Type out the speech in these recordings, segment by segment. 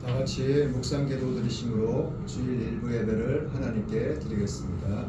다 같이 묵상 기도 드리심으로 주일 일부 예배를 하나님께 드리겠습니다.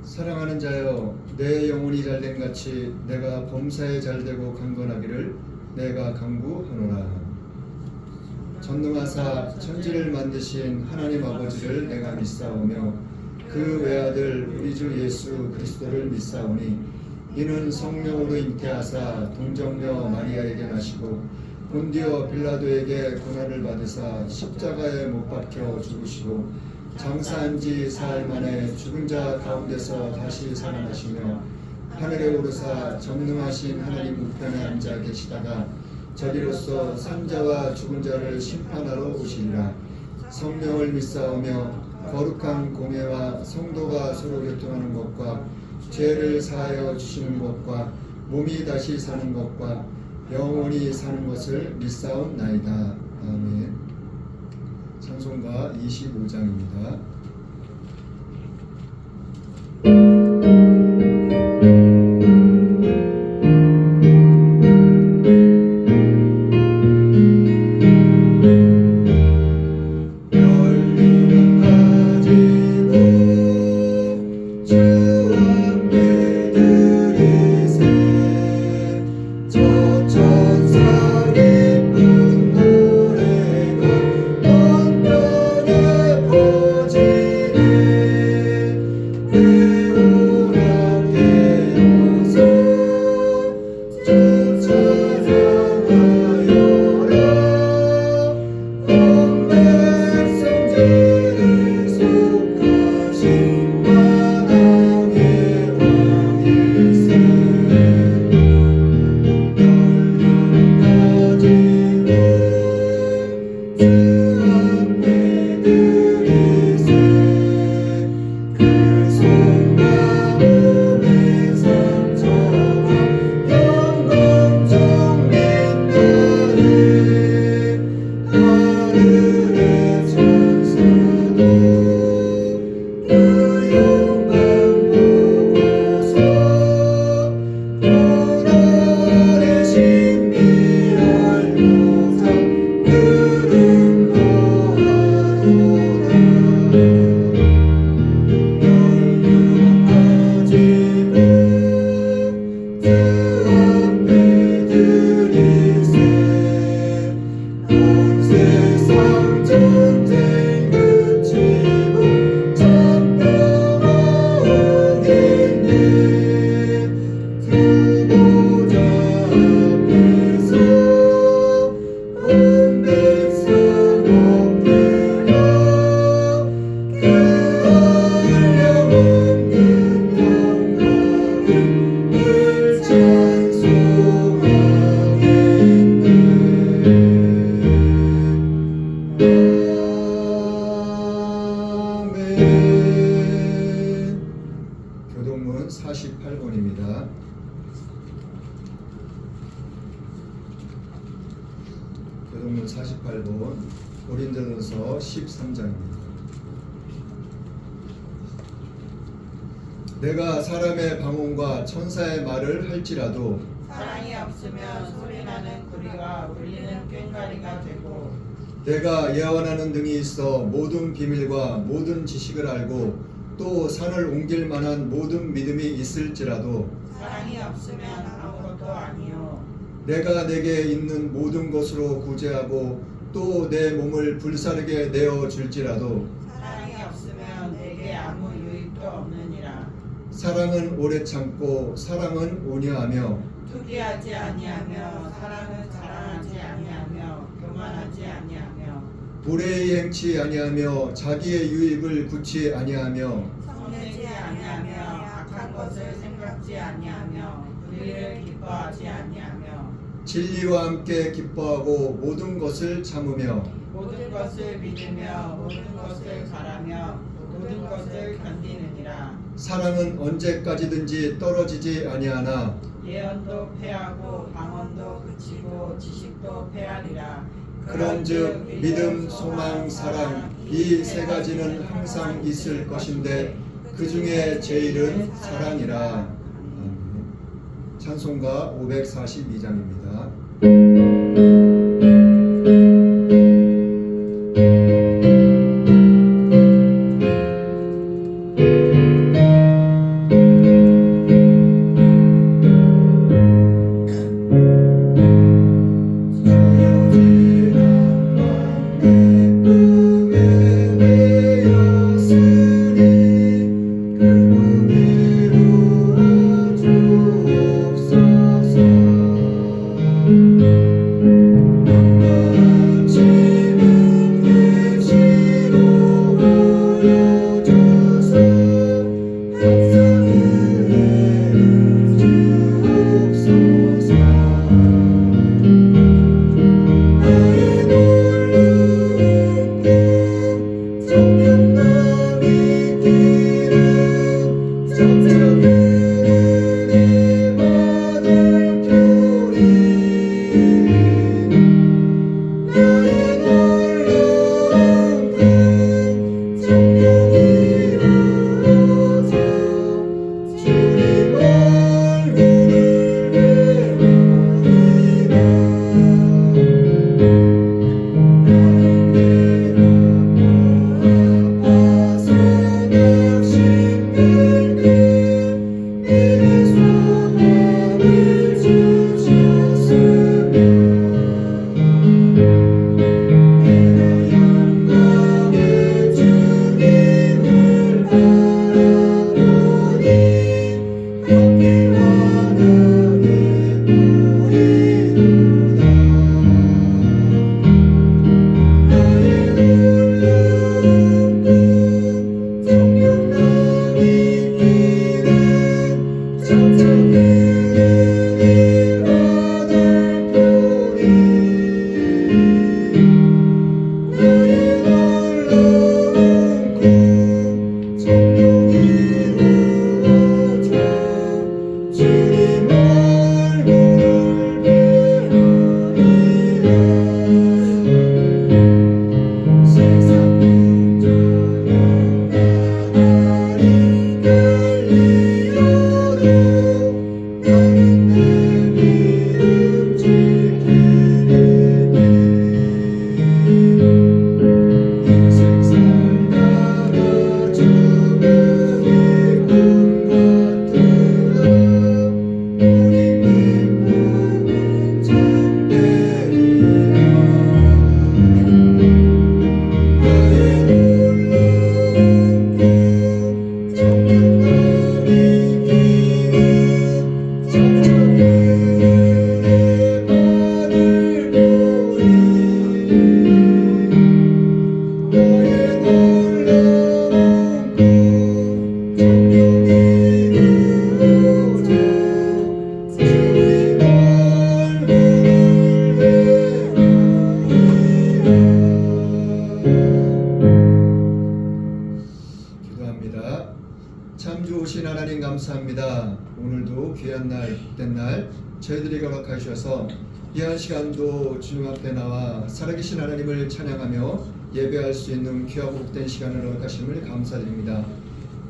사랑하는 자여, 내 영혼이 잘된 같이 내가 범사에 잘되고 강건하기를 내가 간구하노라. 전능하사 천지를 만드신 하나님 아버지를 내가 믿사오며 그 외아들 우리 주 예수 그리스도를 믿사오니 이는 성령으로 잉태하사 동정녀 마리아에게 나시고 본디오 빌라도에게 고난을 받으사 십자가에 못 박혀 죽으시고 장사한 지 사흘 만에 죽은 자 가운데서 다시 살아나시며 하늘에 오르사 전능하신 하나님 우편에 앉아 계시다가 저리로서 산자와 죽은 자를 심판하러 오시리라. 성령을 믿사오며 거룩한 공회와 성도가 서로 교통하는 것과 죄를 사하여 주시는 것과 몸이 다시 사는 것과 영원히 사는 것을 믿사옵나이다. 아멘. 찬송가 25장입니다. 교동문 48번입니다. 교동문 48번 고린도전서 13장입니다. 내가 사람의 방언과 천사의 말을 할지라도 사랑이 없으면 소리나는 구리와 울리는 꽹과리가 되고 내가 예언하는 등이 있어 모든 비밀과 모든 지식을 알고 또 산을 옮길 만한 모든 믿음이 있을지라도 사랑이 없으면 아무것도 아니요 내가 내게 있는 모든 것으로 구제하고 또 내 몸을 불사르게 내어 줄지라도 사랑이 없으면 내게 아무 유익도 없느니라. 사랑은 오래 참고 사랑은 온유하며 투기하지 아니하며 사랑은 자랑하지 아니하며 교만하지 아니하며 불의히 행치 아니하며 자기의 유익을 굳이 아니하며 성내지 아니하며 악한 것을 생각지 아니하며 불의를 기뻐하지 아니하며 진리와 함께 기뻐하고 모든 것을 참으며 모든 것을 믿으며 모든 것을 바라며 모든 것을 견디느니라. 사랑은 언제까지든지 떨어지지 아니하나 예언도 패하고 방언도 그치고 지식도 패하리라. 그런즉 믿음, 소망, 사랑 이 세 가지는 항상 있을 것인데 그 중에 제일은 사랑이라. 찬송가 542장입니다. 참 좋으신 하나님 감사합니다. 오늘도 귀한 날, 복된 날 저희들이 허락하여 주셔서 귀한 시간도 주님 앞에 나와 살아계신 하나님을 찬양하며 예배할 수 있는 귀하고 복된 시간을 허락하심을 감사드립니다.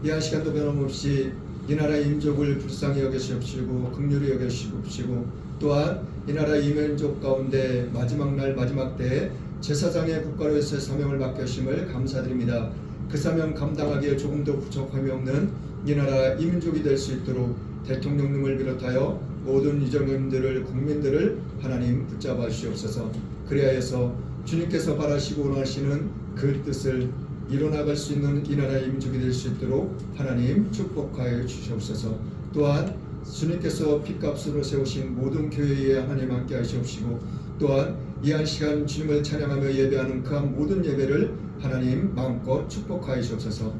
귀한 시간도 변함없이 이 나라 민족을 불쌍히 여기시옵시고 긍휼히 여기시옵시고 또한 이 나라 이민족 가운데 마지막 날 마지막 때에 제사장의 국가로서의 사명을 맡겨주심을 감사드립니다. 그 사명 감당하기에 조금도 부족함이 없는 이 나라 이민족이 될 수 있도록 대통령님을 비롯하여 모든 이정민들을 국민들을 하나님 붙잡아 주시옵소서. 그리하여서 주님께서 바라시고 원하시는 그 뜻을 이뤄나갈 수 있는 이 나라 이민족이 될 수 있도록 하나님 축복하여 주시옵소서. 또한 주님께서 핏값으로 세우신 모든 교회에 하나님 함께 하시옵시고 또한 이 한 시간 주님을 찬양하며 예배하는 그 모든 예배를 하나님 마음껏 축복하여 주옵소서.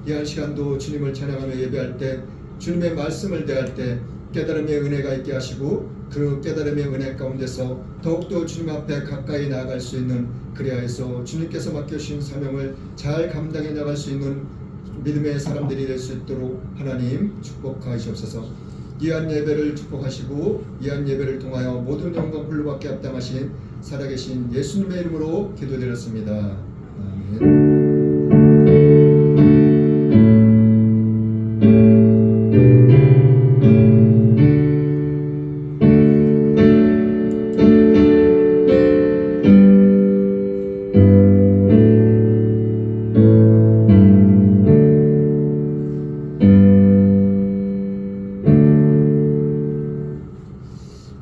이 한 시간도 주님을 찬양하며 예배할 때 주님의 말씀을 대할 때 깨달음의 은혜가 있게 하시고 그 깨달음의 은혜 가운데서 더욱더 주님 앞에 가까이 나아갈 수 있는, 그리하여서 주님께서 맡겨주신 사명을 잘 감당해 나갈 수 있는 믿음의 사람들이 될 수 있도록 하나님 축복하시옵소서. 이한 예배를 축복하시고 이한 예배를 통하여 모든 영광 홀로밖에 합당하신 살아계신 예수님의 이름으로 기도드렸습니다. 아멘.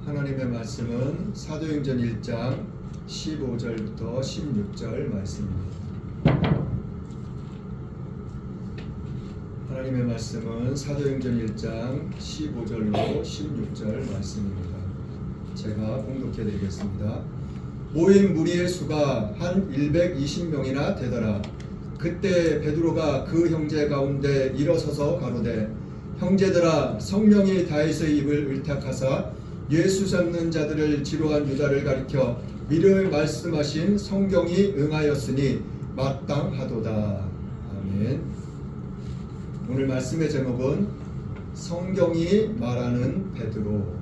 하나님의 말씀은 사도행전 1장 15절부터 16절 말씀입니다. 하나님의 말씀은 사도행전 1장 15절로 16절 말씀입니다. 제가 봉독해 드리겠습니다. 모인 무리의 수가 한 120명이나 되더라. 그때 베드로가 그 형제 가운데 일어서서 가로되, 형제들아, 성령이 다윗의 입을 의탁하사 예수 잡는 자들을 지로한 유다를 가리켜 미리 말씀하신 성경이 응하였으니 마땅하도다. 아멘. 오늘 말씀의 제목은 성경이 말하는 베드로.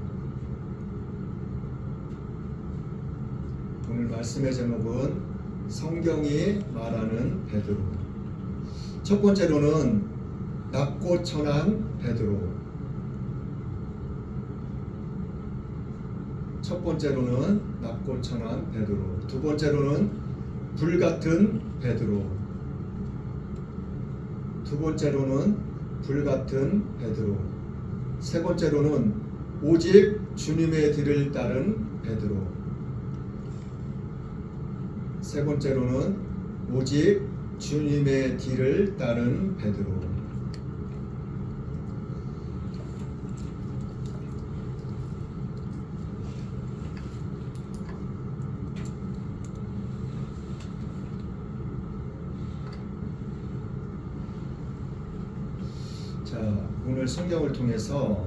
오늘 말씀의 제목은 성경이 말하는 베드로. 첫 번째로는 낮고 천한 베드로. 첫 번째로는 낮고 천한 베드로. 두 번째로는 불같은 베드로. 두 번째로는 불같은 베드로. 세 번째로는 오직 주님의 뒤를 따른 베드로. 세 번째로는 오직 주님의 뒤를 따른 베드로. 자, 오늘 성경을 통해서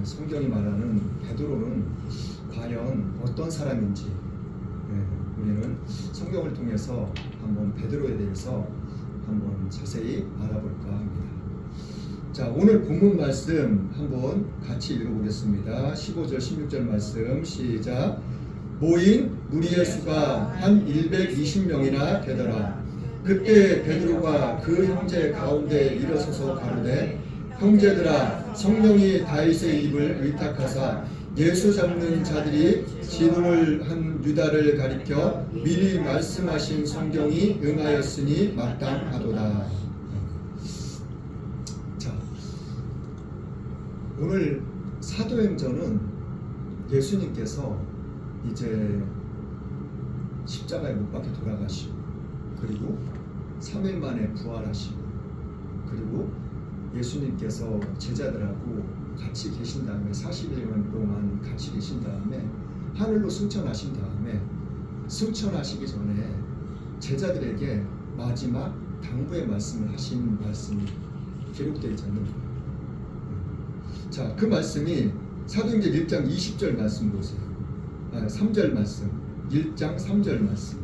성경이 말하는 베드로는 과연 어떤 사람인지 우리는 성경을 통해서 한번 베드로에 대해서 한번 자세히 알아볼까 합니다. 자, 오늘 본문 말씀 한번 같이 읽어보겠습니다. 15절 16절 말씀 시작. 모인 무리의 수가 한 120명이나 되더라. 그때 베드로가 그 형제 가운데 일어서서 가로되, 형제들아, 성령이 다윗의 입을 의탁하사 예수 잡는 자들이 진노를 한 유다를 가리켜 미리 말씀하신 성경이 응하였으니 마땅하도다. 자, 오늘 사도행전은 예수님께서 이제 십자가에 못 박혀 돌아가시고, 그리고 3일 만에 부활하시고, 그리고 예수님께서 제자들하고 같이 계신 다음에 40일 동안 같이 계신 다음에 하늘로 승천하신 다음에, 승천하시기 전에 제자들에게 마지막 당부의 말씀을 하신 말씀이 기록되어 있지 않는 거예요. 자, 그 말씀이 사도행전 1장 20절 말씀 보세요. 3절 말씀, 1장 3절 말씀.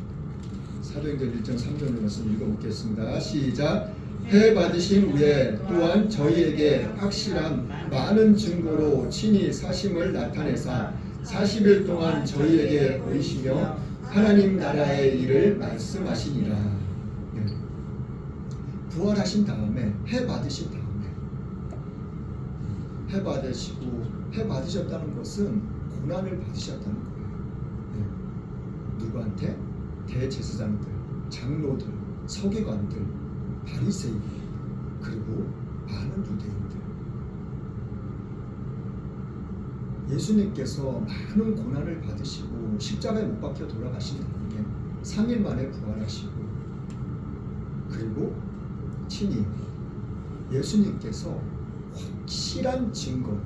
사도행전 1장 3절 말씀 읽어보겠습니다. 시작. 해 받으신 후에 또한 저희에게 확실한 많은 증거로 친히 사심을 나타내사 40일 동안 저희에게 보이시며 하나님 나라의 일을 말씀하시니라. 부활하신 다음에, 해 받으신 다음에, 해 받으시고, 해 받으셨다는 것은 고난을 받으셨다는 거예요. 누구한테? 대제사장들, 장로들, 서기관들, 바리새인, 그리고 많은 유대인들. 예수님께서 많은 고난을 받으시고 십자가에 못 박혀 돌아가신 다음에 3일 만에 부활하시고, 그리고 친히 예수님께서 확실한 증거,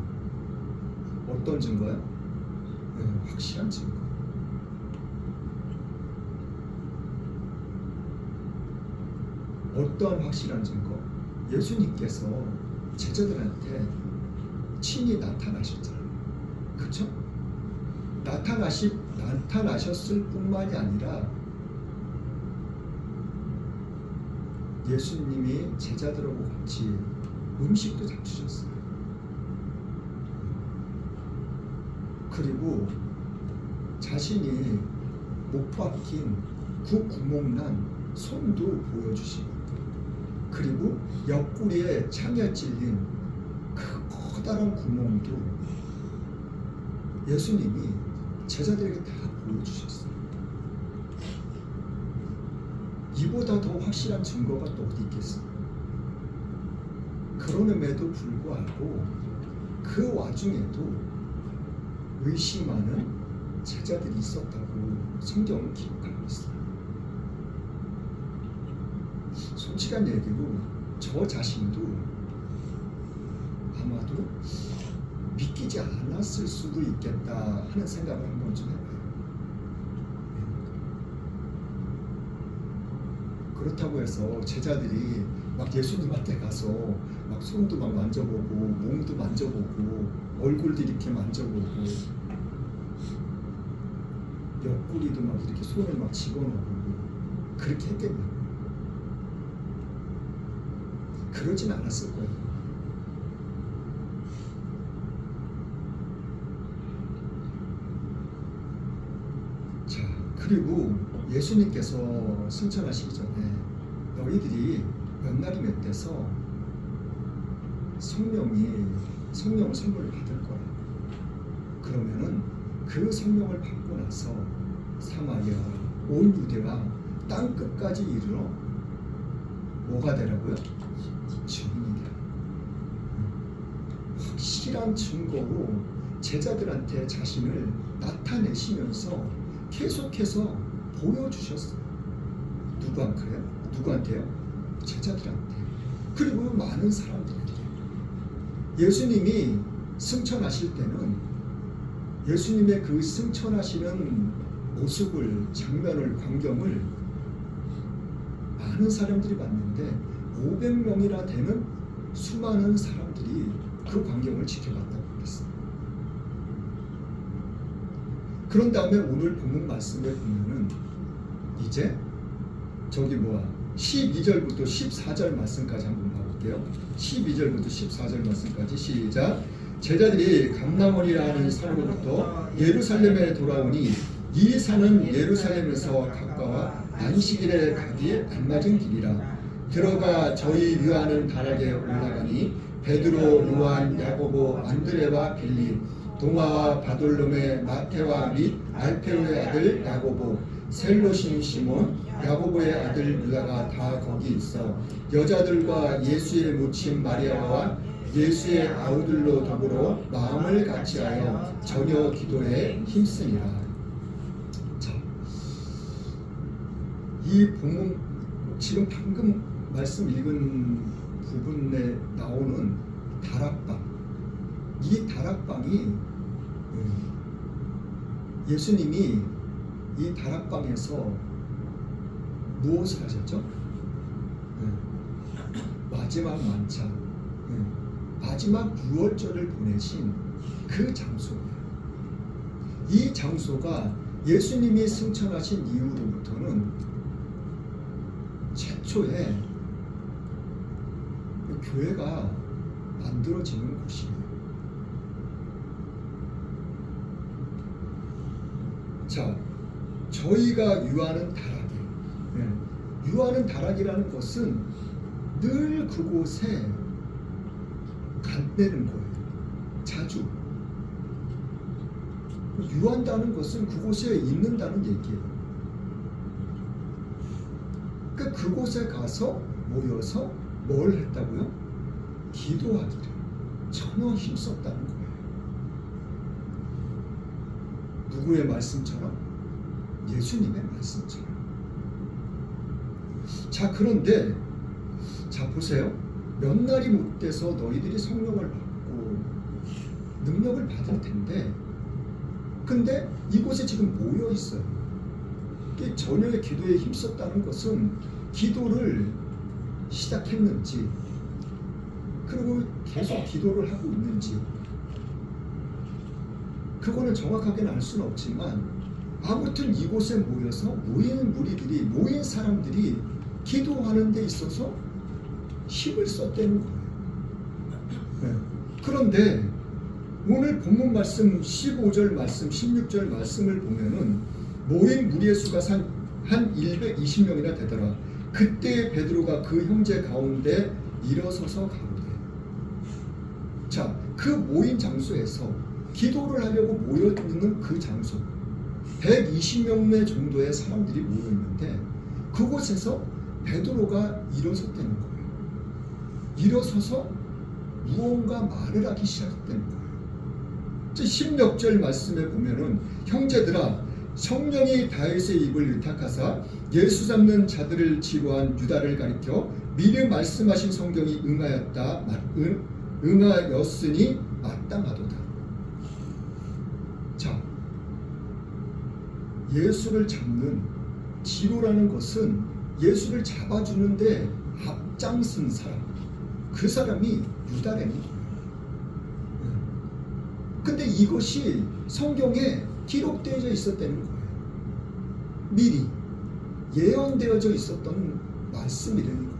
어떤 증거요? 확실한 증거. 어떠한 확실한 증거? 예수님께서 제자들한테 친히 나타나셨잖아요. 그쵸? 나타나셨을 뿐만이 아니라 예수님이 제자들하고 같이 음식도 잡수셨어요. 그리고 자신이 못 박힌 그 구멍난 손도 보여주시고, 그리고 옆구리에 창에 찔린 그 커다란 구멍도 예수님이 제자들에게 다 보여주셨어요. 이보다 더 확실한 증거가 또 어디 있겠어요? 그럼에도 불구하고 그 와중에도 의심하는 제자들이 있었다고 성경은 기록하고 있어요. 솔직한 얘기로 저 자신도 아마도 믿기지 않았을 수도 있겠다 하는 생각을 한번 좀 해봐요. 그렇다고 해서 제자들이 막 예수님한테 가서 막 손도 막 만져보고 몸도 만져보고 얼굴도 이렇게 만져보고 옆구리도 막 이렇게 손을 막 집어넣고 그렇게 했겠냐? 그러진 않았을 거예요. 자, 그리고 예수님께서 승천하시기 전에 너희들이 몇 날이 몇 돼서 성령을 선물을 받을 거야. 그러면은 그 성령을 받고 나서 사마리아, 온 유대와 땅 끝까지 이르러 뭐가 되라고요? 증인이 되라. 확실한 증거로 제자들한테 자신을 나타내시면서 계속해서 보여주셨어요. 누구한테요? 제자들한테. 그리고 많은 사람들에게. 예수님이 승천하실 때는 예수님의 그 승천하시는 모습을, 장면을, 광경을 많은 사람들이 봤는데 500명이나 되는 수많은 사람들이 그 광경을 지켜봤다고 그랬어요. 그런 다음에 오늘 본문 말씀에 보면은 이제 12절부터 14절 말씀까지 한번 봐볼게요. 12절부터 14절 말씀까지 시작. 제자들이 감람원이라는 산으로부터 예루살렘에 돌아오니 이 산은 예루살렘에서 가까워 안식일에 가기 알맞은 길이라. 들어가 저희 유하는 다락에 올라가니 베드로, 요한, 야고보, 안드레와 빌리, 도마와 바돌로메, 마테와 및 알페오의 아들 야고보, 셀로신 시몬, 야고보의 아들 유다가 다 거기 있어 여자들과 예수의 모친 마리아와 예수의 아우들로 더불어 마음을 같이하여 저녁 기도에 힘쓰니라. 자, 이 본문 지금 방금 말씀 읽은 부분에 나오는 다락방, 이 다락방이 예수님이 이 다락방에서 무엇을 하셨죠? 마지막 만찬, 마지막 유월절을 보내신 그 장소예요. 이 장소가 예수님이 승천하신 이후로부터는 최초의 교회가 만들어지는 곳이에요. 자, 저희가 유하는 다락이, 유하는 다락이라는 것은 늘 그곳에 간다는 거예요. 자주. 유한다는 것은 그곳에 있는다는 얘기예요. 그곳에 가서 모여서 뭘 했다고요? 기도하기를 전혀 힘썼다는 거예요. 누구의 말씀처럼? 예수님의 말씀처럼. 자, 그런데 자 보세요. 몇 날이 못 돼서 너희들이 성령을 받고 능력을 받을 텐데, 근데 이곳에 지금 모여 있어요. 저녁에 기도에 힘썼다는 것은 기도를 시작했는지, 그리고 계속 기도를 하고 있는지, 그거는 정확하게는 알 수는 없지만 아무튼 이곳에 모인 사람들이 기도하는 데 있어서 힘을 썼다는 거예요. 네. 그런데 오늘 본문 말씀 15절 말씀 16절 말씀을 보면은 모인 무리의 수가 한 120명이나 되더라. 그때 베드로가 그 형제 가운데 일어서서 가로되. 자, 그 모인 장소에서 기도를 하려고 모여있는 그 장소 120명 정도의 사람들이 모여있는데 그곳에서 베드로가 일어섰다는 거예요. 일어서서 무언가 말을 하기 시작했다는 거예요. 16절 말씀에 보면은 형제들아 성령이 다윗의 입을 의탁하사 예수 잡는 자들을 치료한 유다를 가리켜 미리 말씀하신 성경이 응하였으니 마땅하도다. 자, 예수를 잡는 치료라는 것은 예수를 잡아주는데 앞장선 사람, 그 사람이 유다라는 거예요. 근데 이것이 성경에 기록되어져 있었다는 거예요. 미리 예언되어져 있었던 말씀이라는 거예요.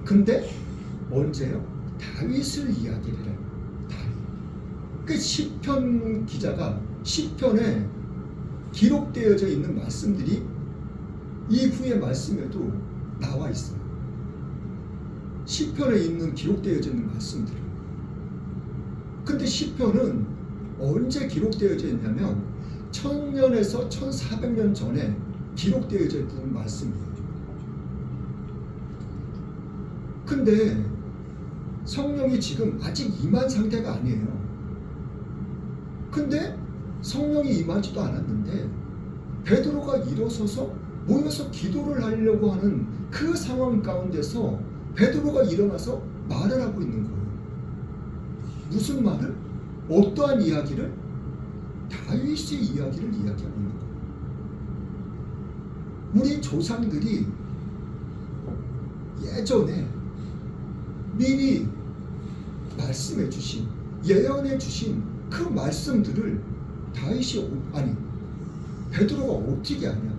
근데 언제요? 다윗을 이야기를 해요. 다윗. 그 시편 기자가 시편에 기록되어져 있는 말씀들이 이후의 말씀에도 나와 있어요. 시편에 있는 기록되어져 있는 말씀들. 근데 시편은 언제 기록되어져 있냐면 1000년에서 1400년 전에 기록되어져 있는 말씀이에요. 근데 성령이 지금 아직 임한 상태가 아니에요. 근데 성령이 임하지도 않았는데 베드로가 일어서서 모여서 기도를 하려고 하는 그 상황 가운데서 베드로가 일어나서 말을 하고 있는 거예요. 무슨 말을? 어떠한 이야기를? 다윗의 이야기를 이야기하고 있는 거예요. 우리 조상들이 예전에 미리 말씀해 주신, 예언해 주신 그 말씀들을 베드로가 어떻게 하냐?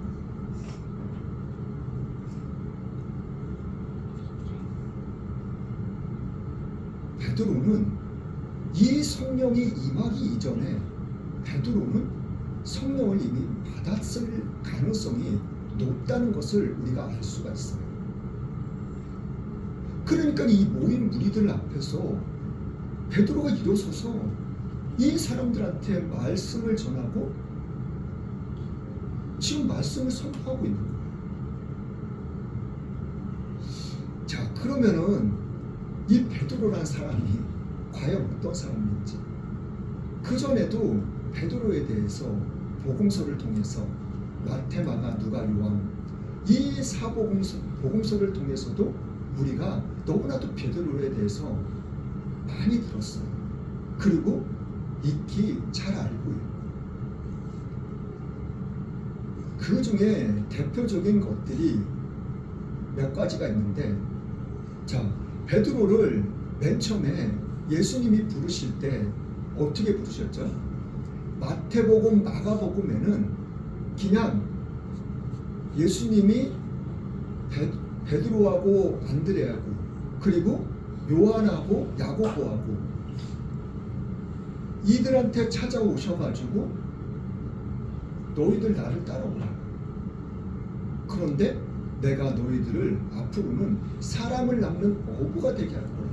베드로는 이 성령이 임하기 이전에 베드로는 성령을 이미 받았을 가능성이 높다는 것을 우리가 알 수가 있어요. 그러니까 이 모인 무리들 앞에서 베드로가 일어서서 이 사람들한테 말씀을 전하고 지금 말씀을 선포하고 있는 거예요. 자, 그러면은 이 베드로라는 사람이 과연 어떤 사람인지, 그 전에도 베드로에 대해서 복음서를 통해서 마태, 마가, 누가, 요한 이 복음서를 통해서도 우리가 너무나도 베드로에 대해서 많이 들었어요. 그리고 익히 잘 알고 있고, 그 중에 대표적인 것들이 몇 가지가 있는데, 자, 베드로를 맨 처음에 예수님이 부르실 때 어떻게 부르셨죠? 마태복음, 마가복음에는 그냥 예수님이 베드로하고 안드레하고 그리고 요한하고 야고보하고 이들한테 찾아오셔가지고 너희들 나를 따라오라. 그런데 내가 너희들을 앞으로는 사람을 낳는 어부가 되게 할 거야.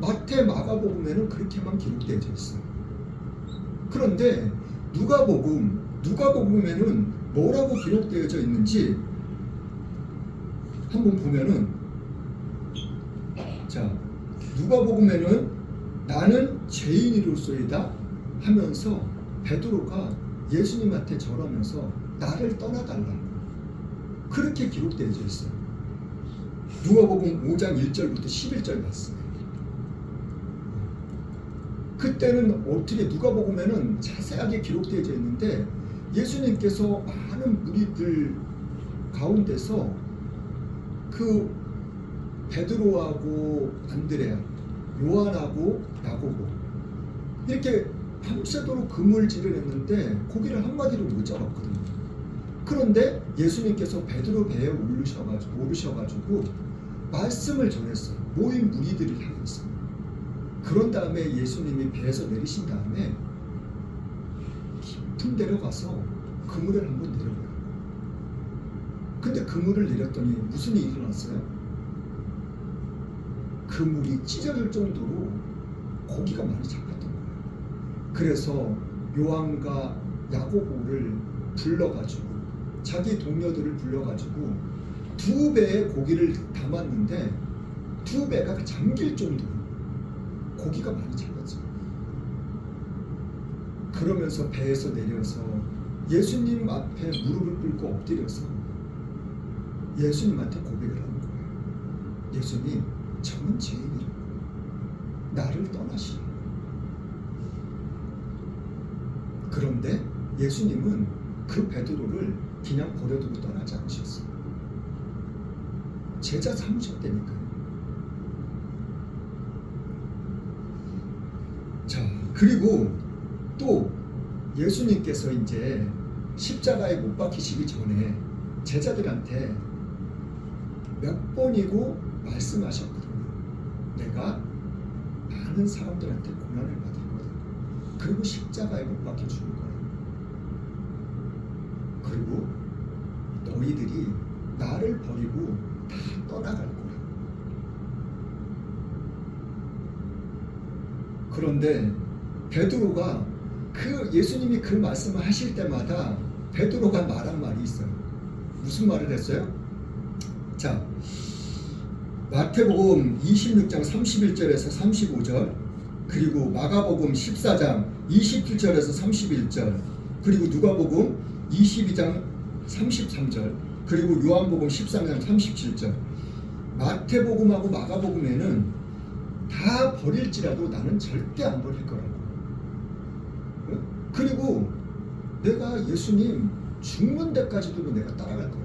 마태, 마가복음에는 그렇게만 기록되어져 있어요. 그런데 누가복음에는 뭐라고 기록되어져 있는지 한번 보면은, 자, 누가복음에는 나는 죄인이로소이다 하면서 베드로가 예수님한테 절하면서 나를 떠나달라, 그렇게 기록되어져 있어요. 누가복음 5장 1절부터 11절 말씀. 그때는 어떻게 누가복음에는 자세하게 기록되어져 있는데 예수님께서 많은 무리들 가운데서 그 베드로하고 안드레아, 요한하고 야고보 이렇게 밤새도록 그물질을 했는데 고기를 한 마디도 못 잡았거든요. 그런데 예수님께서 베드로 배에 오르셔가지고 말씀을 전했어요. 모인 무리들을 향해서. 그런 다음에 예수님이 배에서 내리신 다음에 깊은 데로 가서 그물을 한번 내려보라고. 근데 그물을 내렸더니 무슨 일이 일어났어요? 그물이 찢어질 정도로 고기가 많이 잡혔던 거예요. 그래서 요한과 야고보를 불러가지고 자기 동료들을 불러가지고 2배의 고기를 담았는데 2배가 잠길 정도로 고기가 많이 잡혔어요. 그러면서 배에서 내려서 예수님 앞에 무릎을 꿇고 엎드려서 예수님한테 고백을 하는 거예요. 예수님, 저는 죄인이라고 나를 떠나시라. 그런데 예수님은 그 베드로를 그냥 버려두고 떠나지 않으셨어요. 제자 삼으셨다니까요. 자, 그리고 또 예수님께서 이제 십자가에 못 박히시기 전에 제자들한테 몇 번이고 말씀하셨거든요. 내가 많은 사람들한테 고난을 받을 거다. 그리고 십자가에 못 박혀 죽을 거야. 그리고 너희들이 나를 버리고 다 떠나갈 거야. 그런데 베드로가 예수님이 그 말씀을 하실 때마다 베드로가 말한 말이 있어요. 무슨 말을 했어요? 자, 마태복음 26장 31절에서 35절, 그리고 마가복음 14장 27절에서 31절, 그리고 누가복음 22장 33절, 그리고 요한복음 13장 37절. 마태복음하고 마가복음에는 다 버릴지라도 나는 절대 안 버릴 거라고. 그리고 내가 예수님 죽는 데까지도 내가 따라갈 거야.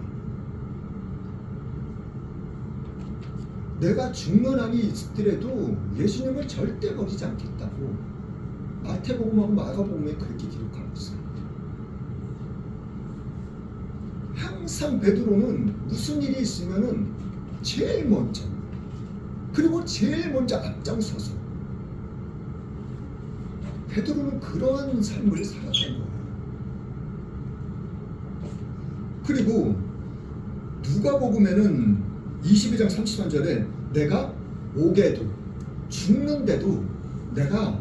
내가 죽는 한이 있더라도 예수님을 절대 버리지 않겠다고 마태복음하고 마가복음에 그렇게 기록하고 있어요. 항상 베드로는 무슨 일이 있으면은 제일 먼저, 그리고 제일 먼저 앞장서서, 베드로는 그런 삶을 살았던 거예요. 그리고 누가복음에는 22장 33절에 내가 오게도 죽는데도 내가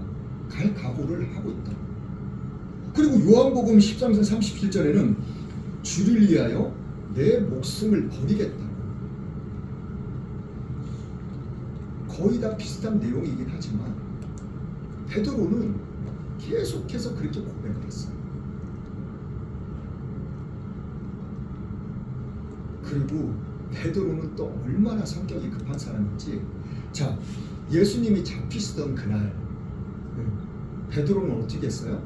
갈 각오를 하고 있다. 그리고 요한복음 13장 37절에는 주를 위하여 내 목숨을 버리겠다고. 거의 다 비슷한 내용이긴 하지만 베드로는 계속해서 그렇게 고백을 했어요. 그리고 베드로는 또 얼마나 성격이 급한 사람인지, 자, 예수님이 잡히시던 그날 베드로는 어떻게 했어요?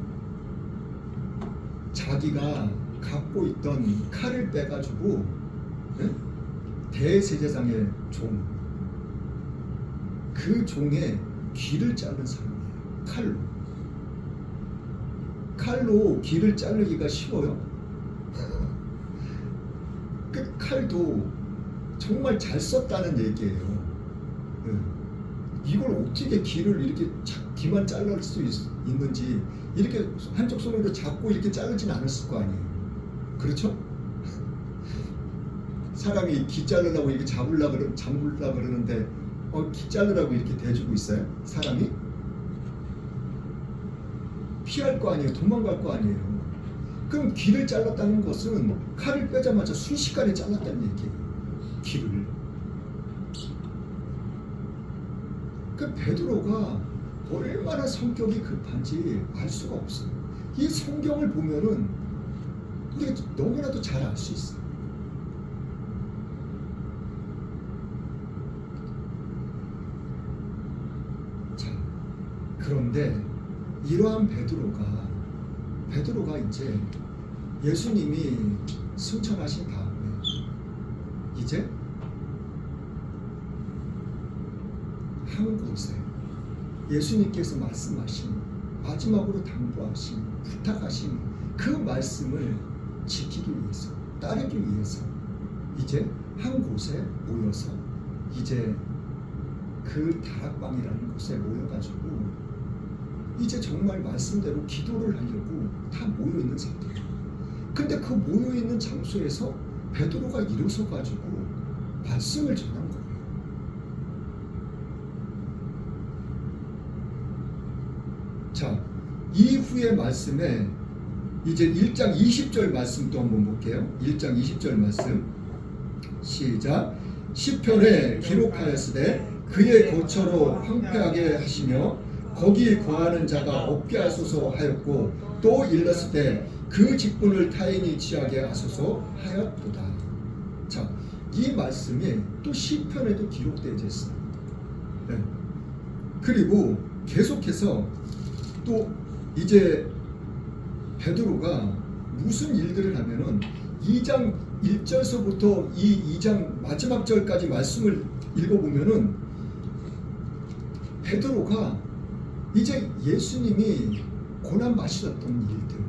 자기가 갖고 있던 칼을 빼가지고 대제사장의 종, 그 종의 귀를 자른 사람이에요. 칼로 귀를 자르기가 쉬워요? 그 칼도 정말 잘 썼다는 얘기예요. 이걸 어떻게 귀를 이렇게 귀만 자를 수 있는지, 이렇게 한쪽 손으로 잡고 이렇게 자르진 않았을 거 아니에요. 그렇죠? 사람이 귀 자르려고 이렇게 잡으려고 그러는데 귀 자르라고 이렇게 대주고 있어요? 사람이? 피할 거 아니에요. 도망갈 거 아니에요. 그럼 귀를 잘랐다는 것은 칼을 빼자마자 순식간에 잘랐다는 얘기예요. 귀를. 그 베드로가 얼마나 성격이 급한지 알 수가 없어요. 이 성경을 보면은 우리가 너무나도 잘 알 수 있어요. 자, 그런데 이러한 베드로가 이제 예수님이 승천하신 다음에 이제 한 곳에 예수님께서 말씀하신 마지막으로 당부하신, 부탁하신 그 말씀을 지키기 위해서, 따르기 위해서 이제 한 곳에 모여서 이제 그 다락방이라는 곳에 모여가지고 이제 정말 말씀대로 기도를 하려고 다 모여있는 상태예요. 근데 그 모여있는 장소에서 베드로가 일어서가지고 말씀을 전한 거예요. 자, 이후의 말씀에 이제 1장 20절 말씀도 한번 볼게요. 1장 20절 말씀 시작. 시편에 기록하였으되 그의 고처로 황폐하게 하시며 거기 거하는 자가 없게 하소서 하였고 또 일렀으되 그 직분을 타인이 취하게 하소서 하였도다. 자, 이 말씀이 또 시편에도 기록되어 있어요. 네. 그리고 계속해서 또 이제 베드로가 무슨 일들을 하면은 2장 1절서부터 이 2장 마지막 절까지 말씀을 읽어보면은 베드로가 이제 예수님이 고난 받으셨던 일들,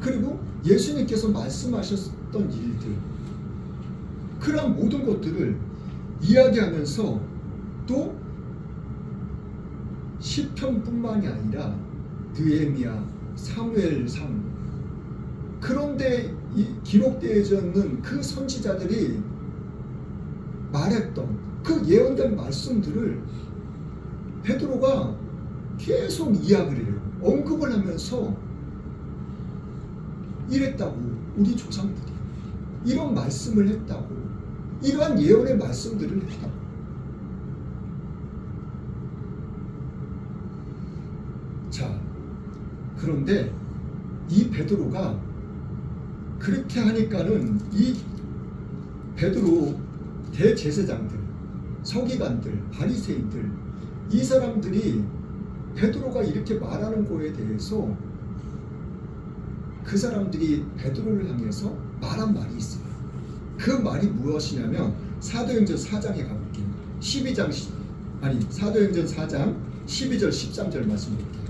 그리고 예수님께서 말씀하셨던 일들, 그런 모든 것들을 이야기하면서 또 시편뿐만이 아니라 느헤미야, 사무엘상, 그런데 기록되어져 있는 그 선지자들이 말했던 그 예언된 말씀들을 베드로가 계속 이야기를 해요. 언급을 하면서 이랬다고, 우리 조상들이 이런 말씀을 했다고, 이러한 예언의 말씀들을 했다고. 자, 그런데 이 베드로가 그렇게 하니까는 이 베드로 대제사장들, 서기관들, 바리새인들, 이 사람들이 베드로가 이렇게 말하는 거에 대해서 그 사람들이 베드로를 향해서 말한 말이 있어요. 그 말이 무엇이냐면 사도행전 4장에 가볼게요. 사도행전 4장 12절 13절 말씀 볼게요.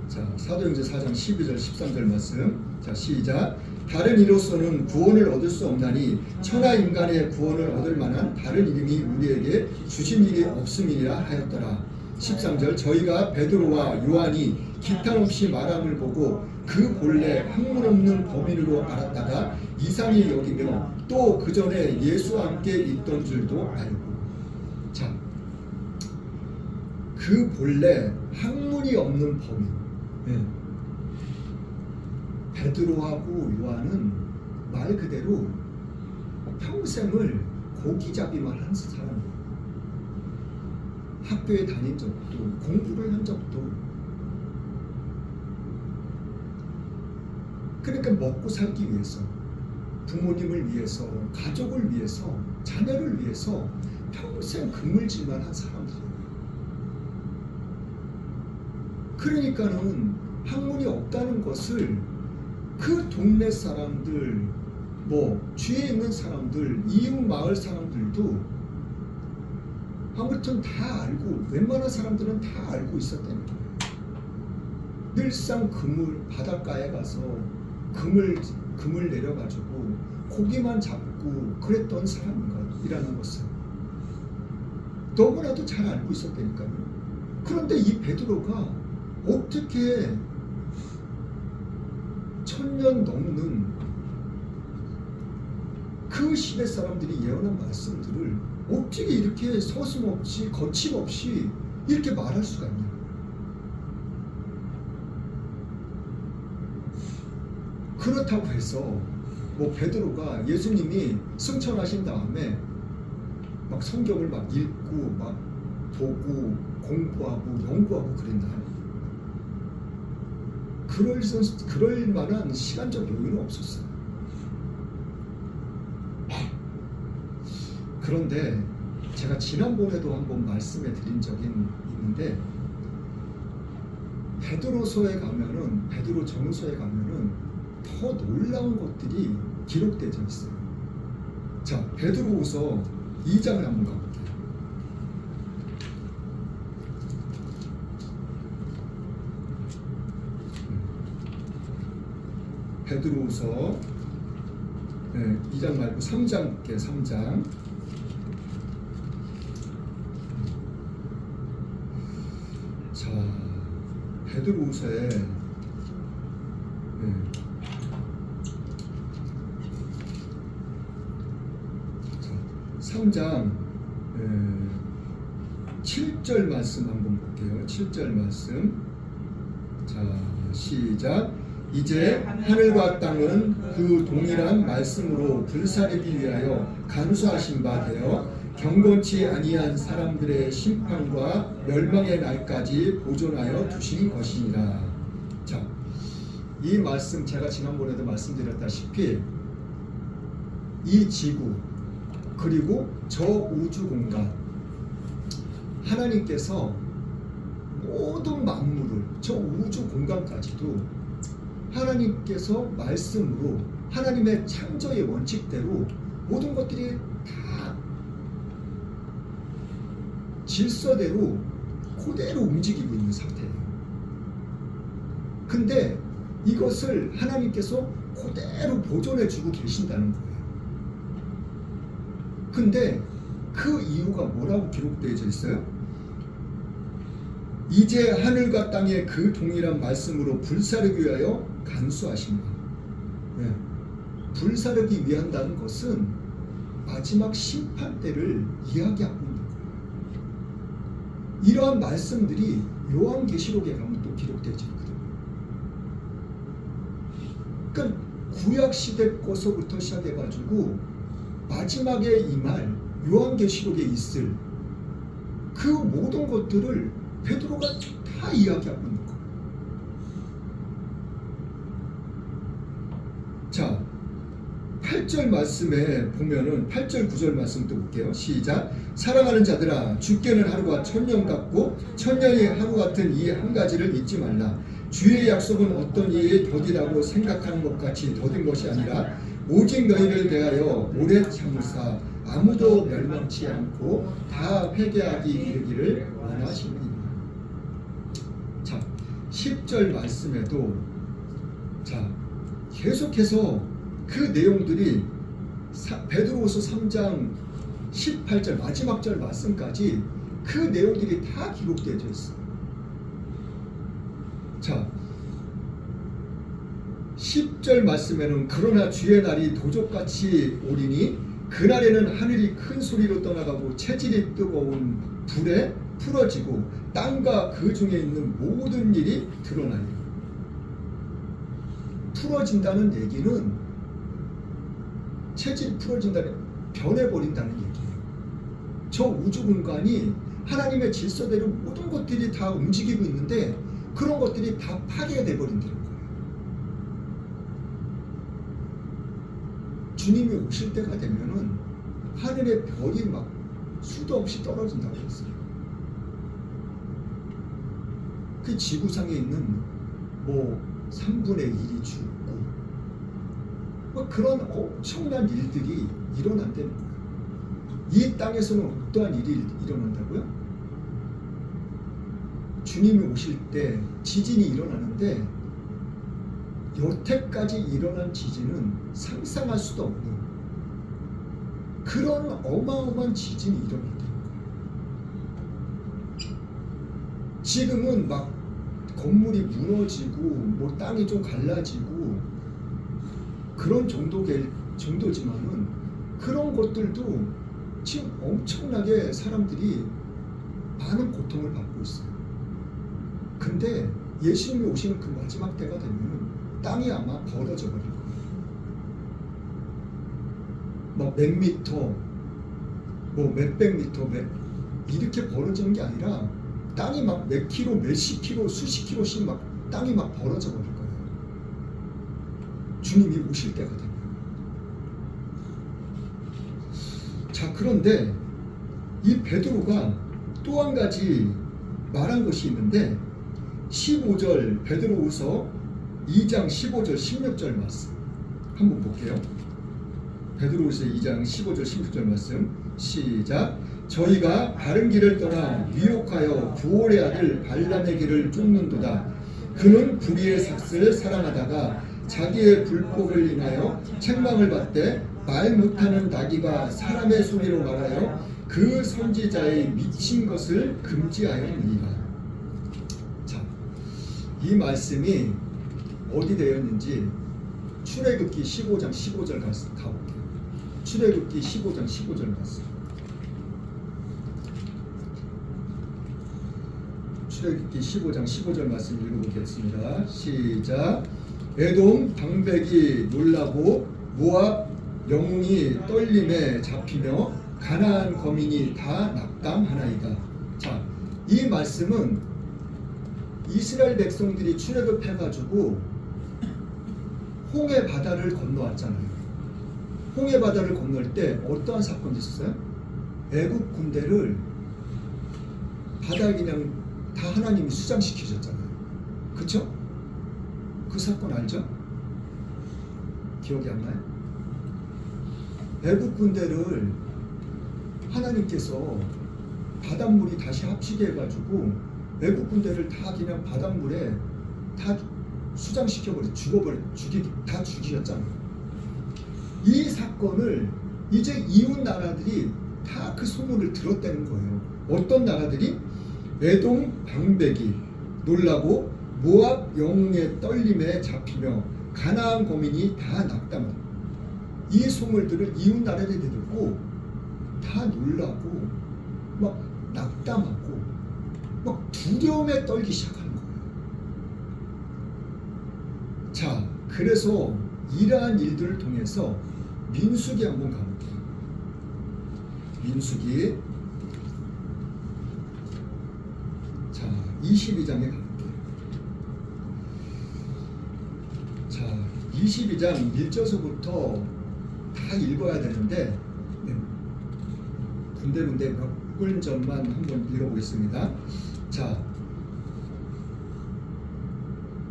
자, 사도행전 4장 12절 13절 말씀. 자, 시작. 다른 이로서는 구원을 얻을 수 없나니 천하 인간의 구원을 얻을 만한 다른 이름이 우리에게 주신 일이 없음이라 하였더라. 13절. 저희가 베드로와 요한이 기탄 없이 말함을 보고 그 본래 학문 없는 범인으로 알았다가 이상히 여기며 또 그 전에 예수와 함께 있던 줄도 알고. 자, 그 본래 학문이 없는 범인. 네. 베드로하고 요한은 말 그대로 평생을 고기잡이만 한 사람이에요. 학교에 다닌 적도, 공부를 한 적도. 그러니까 먹고 살기 위해서, 부모님을 위해서, 가족을 위해서, 자녀를 위해서 평생 그물질만 한 사람들이에요. 그러니까는 학문이 없다는 것을 그 동네 사람들, 주위에 있는 사람들, 이웃 마을 사람들도 아무튼 다 알고, 웬만한 사람들은 다 알고 있었다는 거예요. 늘상 바닷가에 가서 금을 내려가지고 고기만 잡고 그랬던 사람이라는 것을 너무나도 잘 알고 있었다니까요. 그런데 이 베드로가 어떻게 1000년 넘는 그 시대 사람들이 예언한 말씀들을 어떻게 이렇게 서슴없이, 거침없이 이렇게 말할 수가 있냐. 그렇다고 해서 베드로가 예수님이 승천하신 다음에 막 성경을 막 읽고 막 보고 공부하고 연구하고 그랬나요? 그럴 만한 시간적 여유는 없었어요. 그런데 제가 지난번에도 한번 말씀해 드린 적이 있는데, 베드로 전후서에 가면은 더 놀라운 것들이 기록되어 있어요. 자, 베드로후서 2장을 한번 가볼게요. 베드로후서 2장 말고 3장 볼게요. 3장. 자, 베드로후서에 3장 7절 말씀 한번 볼게요. 7절 말씀. 자, 시작. 이제 하늘과 땅은 그 동일한 말씀으로 불사르기 위하여 간수하신 바 되어 경건치 아니한 사람들의 심판과 멸망의 날까지 보존하여 두신 것이니라. 자, 이 말씀 제가 지난번에도 말씀드렸다시피 이 지구 그리고 저 우주 공간, 하나님께서 모든 만물을, 저 우주 공간까지도 하나님께서 말씀으로 하나님의 창조의 원칙대로 모든 것들이 다 질서대로 그대로 움직이고 있는 상태예요. 근데 이것을 하나님께서 그대로 보존해주고 계신다는 거예요. 근데 그 이유가 뭐라고 기록되어 있어요? 이제 하늘과 땅의 그 동일한 말씀으로 불사르기 위하여 간수하신다. 불사르기 위한다는 것은 마지막 심판 때를 이야기하고 있는 거예요. 이러한 말씀들이 요한계시록에 가면 또 기록되어 있거든요. 그러니까 구약시대 거서부터 시작해가지고 마지막에 임할 요한계시록에 있을 그 모든 것들을 베드로가 다 이야기하고 있는 거예요. 자, 8절 말씀에 보면은 8절 9절 말씀 또 볼게요. 시작. 사랑하는 자들아, 주께는 하루가 천년 같고 천년이 하루 같은 이 한 가지를 잊지 말라. 주의 약속은 어떤 이에 더디다고 생각하는 것 같이 더딘 것이 아니라 오직 너희를 대하여 오래 참으사 아무도 멸망치 않고 다 회개하기 이르기를 원하시느니라. 자, 10절 말씀에도 자 계속해서 그 내용들이 베드로후서 3장 18절 마지막 절 말씀까지 그 내용들이 다 기록되어 있어요. 자, 10절 말씀에는 그러나 주의 날이 도적같이 오리니 그날에는 하늘이 큰 소리로 떠나가고 체질이 뜨거운 불에 풀어지고 땅과 그 중에 있는 모든 일이 드러나리라. 풀어진다는 얘기는 체질이 풀어진다는 변해버린다는 얘기예요. 저 우주 공간이 하나님의 질서대로 모든 것들이 다 움직이고 있는데 그런 것들이 다 파괴돼 버린다는 거예요. 주님이 오실 때가 되면은 하늘의 별이 막 수도 없이 떨어진다고 했어요. 그 지구상에 있는 뭐 3분의 1이 죽고 뭐 그런 엄청난 일들이 일어난다는 거예요. 이 땅에서는 어떠한 일이 일어난다고요? 주님이 오실 때 지진이 일어나는데 여태까지 일어난 지진은 상상할 수도 없는 그런 어마어마한 지진이 일어난다는 거예요. 지금은 막 건물이 무너지고 뭐 땅이 좀 갈라지고 그런 정도지만은 그런 것들도 지금 엄청나게 사람들이 많은 고통을 받고 있어요. 근데 예수님이 오시는 그 마지막 때가 되면 땅이 아마 벌어져 버릴 거예요. 뭐 몇 미터, 뭐 몇백 미터, 이렇게 벌어지는 게 아니라 땅이 막 몇 킬로, 몇십 킬로, 수십 킬로씩 막 땅이 막 벌어져 버릴 거예요. 주님이 오실 때가 되면. 자, 그런데 이 베드로가 또 한 가지 말한 것이 있는데 15절 베드로후서 2장 15절 16절 말씀 한번 볼게요. 베드로후서 2장 15절 16절 말씀 시작. 저희가 바른 길을 떠나 미혹하여 부올의 아들 발람의 길을 쫓는도다. 그는 불의의 삭슬을 사랑하다가 자기의 불법을 인하여 책망을 받되 말 못하는 나귀가 사람의 소리로 말하여 그 선지자의 미친 것을 금지하였느니라. 자, 이 말씀이 어디 되었는지 출애굽기 15장 15절 가볼게요. 출애굽기 15장 15절 말씀. 출애굽기 15장 15절 말씀 읽어보겠습니다. 시작. 에돔 방백이 놀라고 모압 영웅이 떨림에 잡히며 가나안 거민이 다 낙담하나이다. 자, 이 말씀은 이스라엘 백성들이 출애굽해가지고 홍해 바다를 건너왔잖아요. 홍해 바다를 건널 때 어떠한 사건이 있었어요? 애국 군대를 바다에 그냥 다 하나님이 수장시키셨잖아요. 그쵸? 그 사건 알죠? 기억이 안 나요? 애국 군대를 하나님께서 바닷물이 다시 합치게 해가지고 애국 군대를 다 그냥 바닷물에 다 수장시켜버려 다 죽이셨잖아요. 이 사건을 이제 이웃 나라들이 다 그 소문을 들었다는 거예요. 어떤 나라들이? 에돔 방백이 놀라고 모압 영웅의 떨림에 잡히며 가나안 거민이 다 낙담한 이 소문들을 이웃 나라들이 듣고 다 놀라고 막 낙담하고 막 두려움에 떨기 시작하는 거예요. 자, 그래서 이러한 일들을 통해서 민수기 한번 가볼게요. 민수기 22장에 가볼게요. 자, 22장 1절서부터 다 읽어야 되는데 군데군데 몇 군절만 한번 읽어보겠습니다. 자,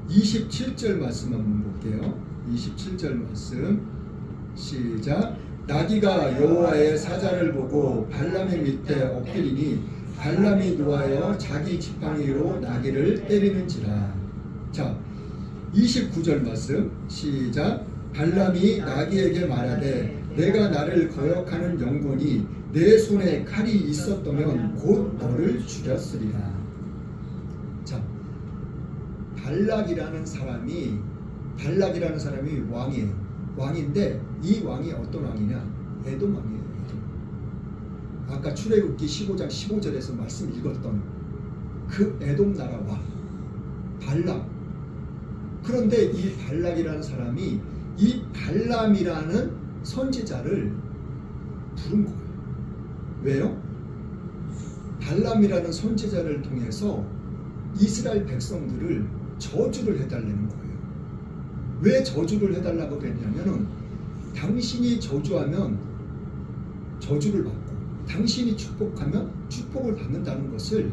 27절 말씀 한번 볼게요. 27절 말씀 시작. 나귀가 여호와의 사자를 보고 발람의 밑에 엎드리니 발람이 노하여 자기 지팡이로 나귀를 때리는지라. 자, 29절 말씀 시작. 발람이 나귀에게 말하되 내가 나를 거역하는 영혼이 내 손에 칼이 있었다면 곧 너를 죽였으리라. 자, 발락이라는 사람이 왕이에요. 왕인데 이 왕이 어떤 왕이냐? 에돔 왕이에요. 에돔. 아까 출애굽기 15장 15절에서 말씀 읽었던 그 에돔 나라 왕 발락. 그런데 이 발락이라는 사람이 이 발람이라는 선지자를 부른 거예요. 왜요? 발람이라는 선지자를 통해서 이스라엘 백성들을 저주를 해달라는 거예요. 왜 저주를 해달라고 그랬냐면은 당신이 저주하면 저주를 받고 당신이 축복하면 축복을 받는다는 것을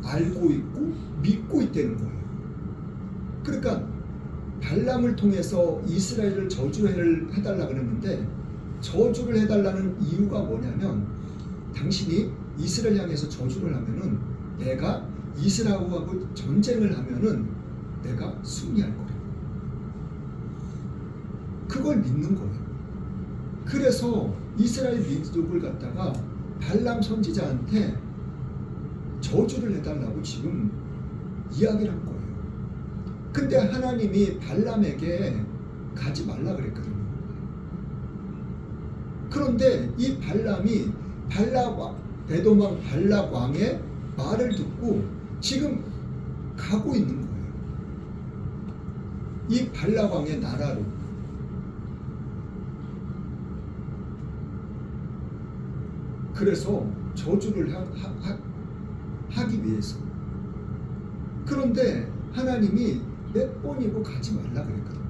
알고 있고 믿고 있다는 거예요. 그러니까 발람을 통해서 이스라엘을 저주를 해달라고 그랬는데 저주를 해달라는 이유가 뭐냐면 당신이 이스라엘 향해서 저주를 하면은 내가 이스라엘하고 전쟁을 하면은 내가 승리할 거예요. 그걸 믿는 거예요. 그래서 이스라엘 민족을 갖다가 발람 선지자한테 저주를 해달라고 지금 이야기를 한 거예요. 근데 하나님이 발람에게 가지 말라 그랬거든요. 그런데 이 발람이 에돔 왕 발락 왕의 말을 듣고 지금 가고 있는 거예요. 이 발락 왕의 나라로. 그래서 저주를 하기 위해서. 그런데 하나님이 몇 번이고 가지 말라 그랬거든요.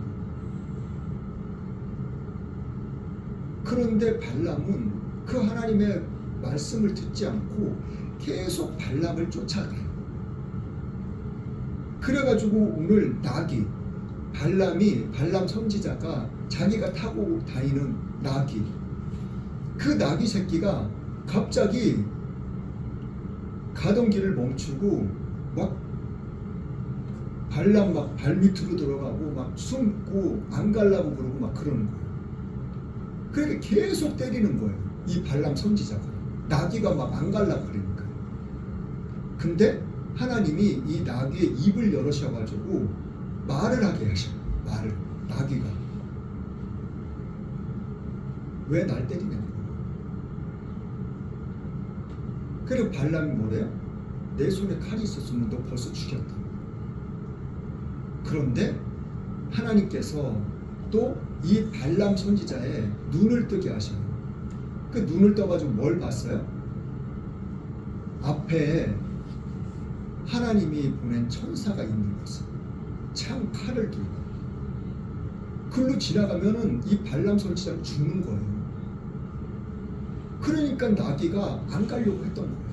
그런데 발람은 그 하나님의 말씀을 듣지 않고 계속 발람을 쫓아가요. 그래가지고 오늘 나귀, 발람 선지자가 자기가 타고 다니는 나귀, 그 나귀 새끼가 갑자기 가던 길을 멈추고 막 발람 막 발밑으로 들어가고 막 숨고 안 가려고 그러고 막 그러는 거예요. 그러니까 계속 때리는 거예요. 이 발람 선지자가 나귀가 막 안 가려고 그러니까. 근데 하나님이 이 나귀의 입을 열으셔가지고 말을 하게 하셔요. 말을. 나귀가 왜 날 때리냐고. 그리고 발람이 뭐래요? 내 손에 칼이 있었으면 너 벌써 죽였다. 그런데 하나님께서 또 이 발람 선지자의 눈을 뜨게 하셔요. 그 눈을 떠가지고 뭘 봤어요? 앞에 하나님이 보낸 천사가 있는 곳에 창 칼을 들고 글로 지나가면은 이 발람 선지자는 죽는 거예요. 그러니까 나귀가 안 가려고 했던 거예요.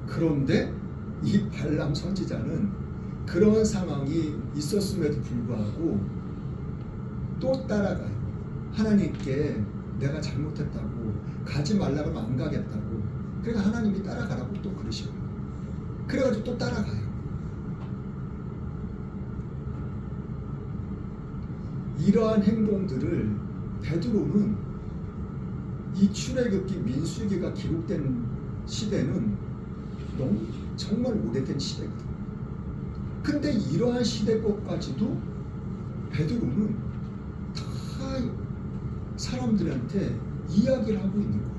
그런데 이 발람 선지자는 그런 상황이 있었음에도 불구하고 또 따라가요. 하나님께 내가 잘못했다고 가지 말라고 하면 안 가겠다고. 그러니까 하나님이 따라가라고 또 그러시고요. 그래가지고 또 따라가요. 이러한 행동들을 베드로는 이 출애굽기 민수기가 기록된 시대는 너무 정말 오래된 시대거든. 근데 이러한 시대 것까지도 베드로는 다 사람들한테 이야기를 하고 있는 거예요.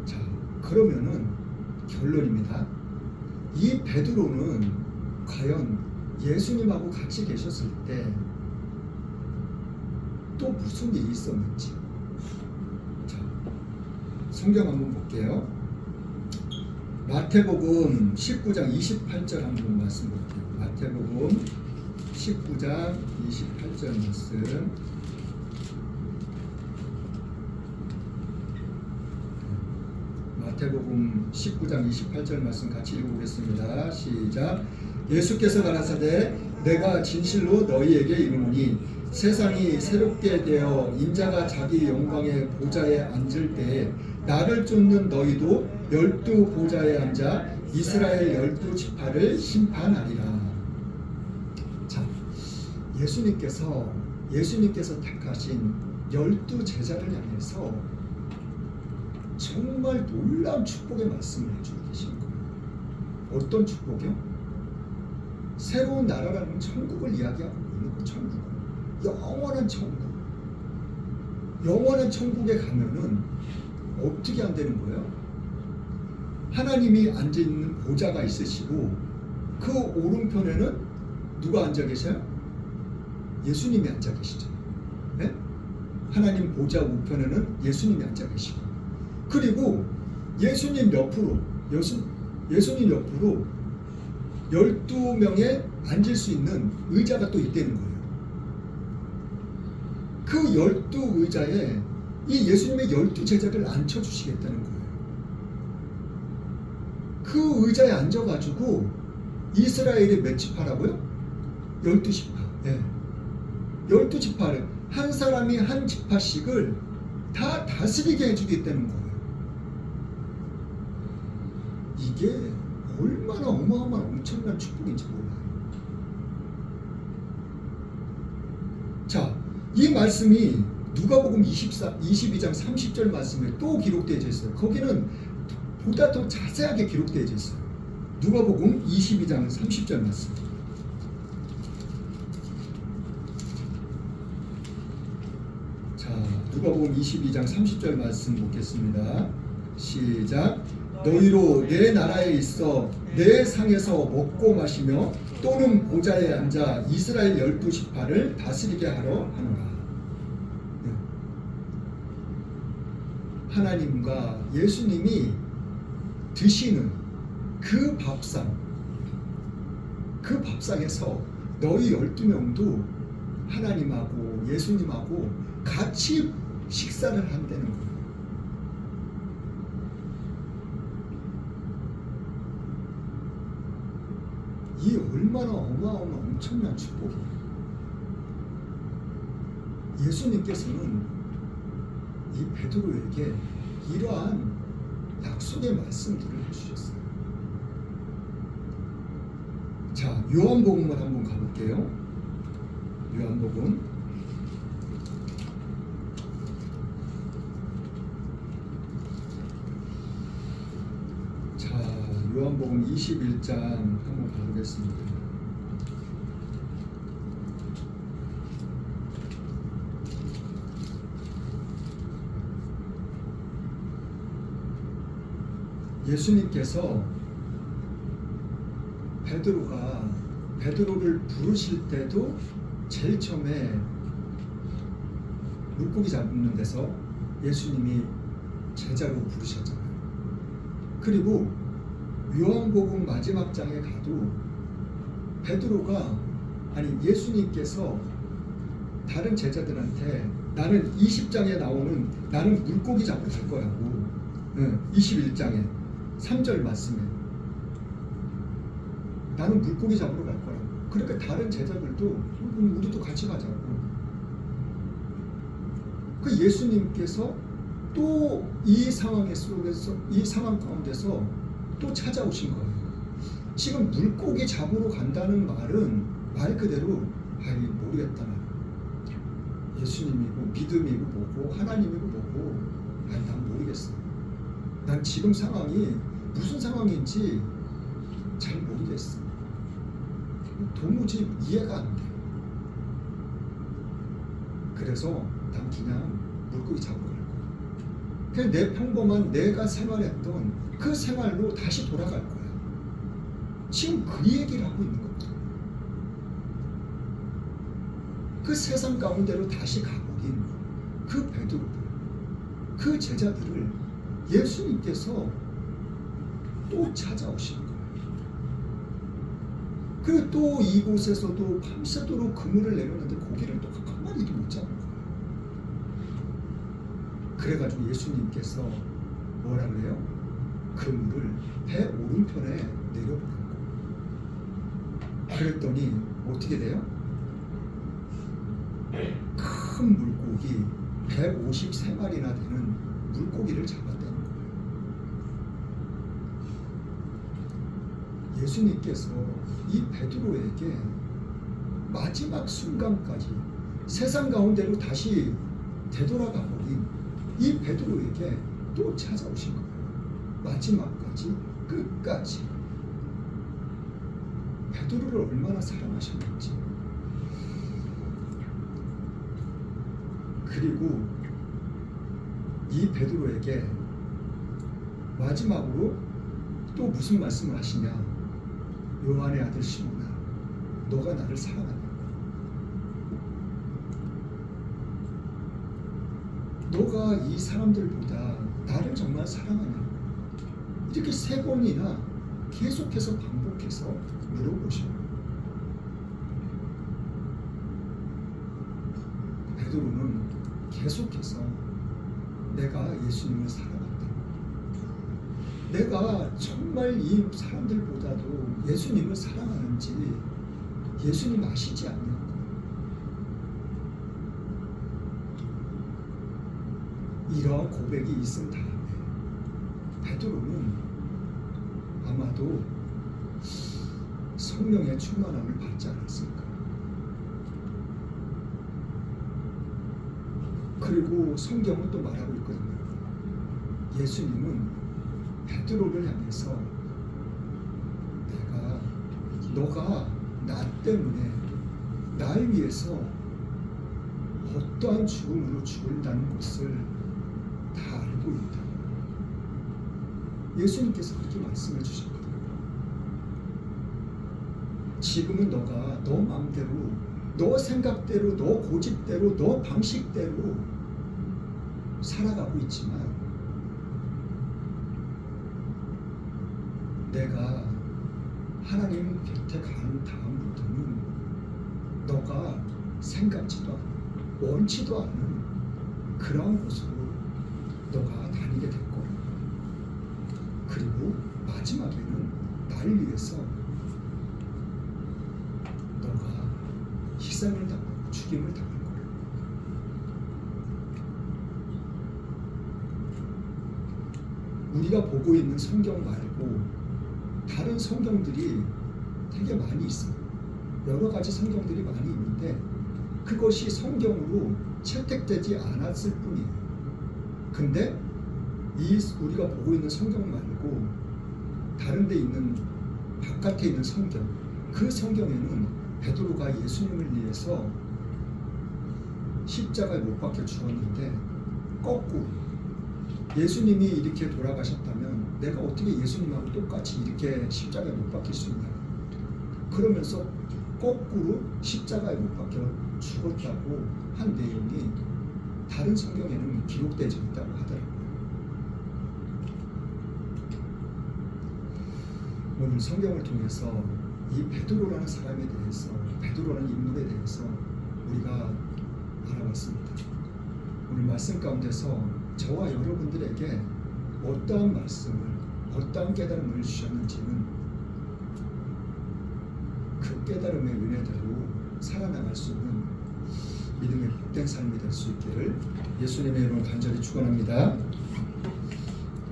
자, 그러면은 결론입니다. 이 베드로는 과연 예수님하고 같이 계셨을 때 또 무슨 일이 있었는지. 자, 성경 한번 볼게요. 마태복음 19장 28절 한번 말씀 볼게요. 마태복음 19장 28절 말씀. 마태복음 19장 28절 말씀 같이 읽어보겠습니다. 시작. 예수께서 가라사대 내가 진실로 너희에게 이르노니 세상이 새롭게 되어 인자가 자기 영광의 보좌에 앉을 때에 나를 쫓는 너희도 12 보좌에 앉아 이스라엘 12지파를 심판하리라. 자, 예수님께서 택하신 12 제자를 향해서 정말 놀라운 축복의 말씀을 해주고 계신 거예요. 어떤 축복이요? 새로운 나라라는 천국을 이야기하고 있는 그 천국. 영원한 천국. 영원한 천국에 가면은 어떻게 안 되는 거예요? 하나님이 앉아있는 보좌가 있으시고 그 오른편에는 누가 앉아 계셔요? 예수님이 앉아 계시죠. 네? 하나님 보좌 우편에는 예수님이 앉아 계시고 그리고 예수님 옆으로 12명의 앉을 수 있는 의자가 또 있다는 거예요. 그 12의자에 이 예수님의 12제자를 앉혀주시겠다는 거예요. 그 의자에 앉아가지고 이스라엘의 몇 지파라고요? 12지파. 네. 12지파를 한 사람이 한 지파씩을 다 다스리게 해주겠다는 거예요. 이게 얼마나 어마어마한 엄청난 축복인지 몰라요. 자, 이 말씀이 누가복음 22장 30절 말씀에 또 기록되어 있어요. 거기는 보다 더 자세하게 기록되어 있어요. 누가복음 22장 30절 말씀. 자, 누가복음 22장 30절 말씀 보겠습니다. 시작. 너희로 내 나라에 있어 내 상에서 먹고 마시며 또는 보좌에 앉아 이스라엘 12지파를 다스리게 하러 하노라. 하나님과 예수님이 드시는 그 밥상에서 너희 12명도 하나님하고 예수님하고 같이 식사를 한다는 거예요. 이 얼마나 어마어마한 엄청난 축복이에요. 예수님께서는 이 베드로에게 이러한 약속의 말씀들을 해주셨어요. 자, 요한복음을 한번 가볼게요. 요한복음 요한복음 21장 한번 가보겠습니다. 예수님께서 베드로를 부르실 때도 제일 처음에 물고기 잡는 데서 예수님이 제자로 부르셨잖아요. 그리고 요한복음 마지막 장에 가도 예수님께서 다른 제자들한테 나는 20장에 나오는 나는 물고기 잡으러 갈 거라고 21장에 3절 말씀에 나는 물고기 잡으러 갈 거라고. 그러니까 다른 제자들도 우리도 같이 가자고. 그 예수님께서 또 이 상황 가운데서 또 찾아오신 거예요. 지금 물고기 잡으러 간다는 말은 말 그대로 모르겠다. 예수님이고 믿음이고 뭐고 하나님이고 뭐고 난 모르겠어. 난 지금 상황이 무슨 상황인지 잘 모르겠어. 도무지 이해가 안 돼. 그래서 난 그냥 물고기 잡으러 갈 거야. 그냥 내 평범한 내가 생활했던 그 생활로 다시 돌아갈 거야. 지금 그 얘기를 하고 있는 겁니다. 그 세상 가운데로 다시 가버린 그 베드로들, 그 제자들을 예수님께서 또 찾아오신 거예요. 그리고 또 이곳에서도 밤새도록 그물을 내렸는데 고기를 또 한 마리도 못 잡은 거예요. 그래가지고 예수님께서 뭐라 그래요? 그물을 배 오른편에 내려보라고. 그랬더니 어떻게 돼요? 큰 물고기 153마리나 되는 물고기를 잡았다는 거예요. 예수님께서 이 베드로에게 마지막 순간까지 세상 가운데로 다시 되돌아가 버린 이 베드로에게 또 찾아오신 거예요. 마지막까지 끝까지 베드로를 얼마나 사랑하셨는지. 그리고 이 베드로에게 마지막으로 또 무슨 말씀을 하시냐? 요한의 아들 시몬아, 너가 나를 사랑하냐? 너가 이 사람들보다 나를 정말 사랑하냐? 이렇게 3번이나 계속해서 반복해서 물어보셔요. 베드로는 계속해서 내가 예수님을 사랑한다. 내가 정말 이 사람들보다도 예수님을 사랑하는지 예수님 아시지 않냐고. 이러한 고백이 있은 다음에 베드로는 아마도 성령의 충만함을 받지 않았을까. 그리고 성경은 또 말하고 있거든요. 예수님은 베드로를 향해서 너가 나 때문에 날 위해서 어떠한 죽음으로 죽는다는 것을 다 알고 있다. 예수님께서 그렇게 말씀해 주셨거든요. 지금은 너가 너 마음대로, 너 생각대로, 너 고집대로, 너 방식대로 살아가고 있지만 내가 하나님 곁에 간 다음부터는 너가 생각지도 않고 원치도 않은 그런 곳으로 너가 다니게 될 거야. 그리고 마지막에는 날 위해서 너가 희생을 당하고 죽임을 당할 거야. 우리가 보고 있는 성경 말고 다른 성경들이 되게 많이 있어요. 여러 가지 성경들이 많이 있는데 그것이 성경으로 채택되지 않았을 뿐이에요. 근데 우리가 보고 있는 성경 말고 다른 데 있는 바깥에 있는 성경, 그 성경에는 베드로가 예수님을 위해서 십자가에 못 박혀 죽었는데 거꾸로 예수님이 이렇게 돌아가셨다면 내가 어떻게 예수님하고 똑같이 이렇게 십자가에 못 박힐 수 있냐, 그러면서 거꾸로 십자가에 못 박혀 죽었다고 한 내용이 다른 성경에는 기록되어 있다고 하더라고요. 오늘 성경을 통해서 이 베드로라는 사람에 대해서, 베드로라는 인물에 대해서 우리가 알아봤습니다. 오늘 말씀 가운데서 저와 여러분들에게 어떠한 말씀을, 어떠한 깨달음을 주셨는지는 그 깨달음의 은혜대로 살아나갈 수 있는 믿음의 복된 삶이 될 수 있기를 예수님의 이름으로 간절히 축원합니다.